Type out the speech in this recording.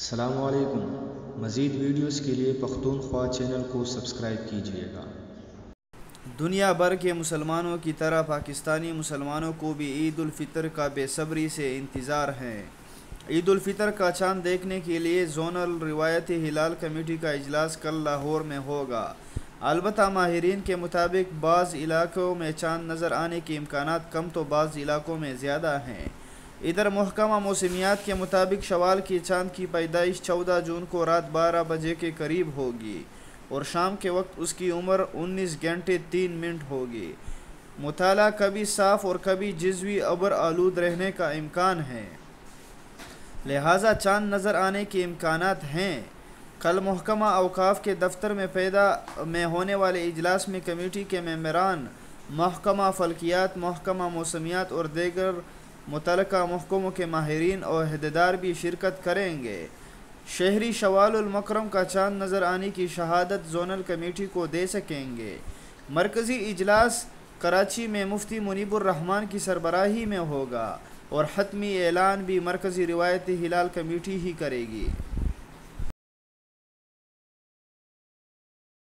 السلام علیکم۔ مزید ویڈیوز کے لیے پختونخوا چینل کو سبسکرائب کیجیے گا۔ دنیا بھر کے مسلمانوں کی طرح پاکستانی مسلمانوں کو بھی عید الفطر کا بے صبری سے انتظار ہے۔ عید الفطر کا چاند دیکھنے کے لیے زونل روایتی ہلال کمیٹی کا اجلاس کل لاہور میں ہوگا۔ البتہ ماہرین کے مطابق بعض علاقوں میں چاند نظر آنے کے امکانات کم تو بعض علاقوں میں زیادہ ہیں۔ ادھر محکمہ موسمیات کے مطابق شوال کے چاند کی پیدائش 14 جون کو رات 12 بجے کے قریب ہوگی اور شام کے وقت اس کی عمر 19 گھنٹے 3 منٹ ہوگی۔ مطالعہ کبھی صاف اور کبھی جزوی ابر آلود رہنے کا امکان ہے، لہٰذا چاند نظر آنے کے امکانات ہیں۔ کل محکمہ اوقاف کے دفتر میں ہونے والے اجلاس میں کمیٹی کے ممبران، محکمہ فلکیات، محکمہ موسمیات اور دیگر متعلقہ محکموں کے ماہرین اور عہدیدار بھی شرکت کریں گے۔ شہری شوال المکرم کا چاند نظر آنے کی شہادت زونل کمیٹی کو دے سکیں گے۔ مرکزی اجلاس کراچی میں مفتی منیب الرحمان کی سربراہی میں ہوگا اور حتمی اعلان بھی مرکزی روایتی ہلال کمیٹی ہی کرے گی۔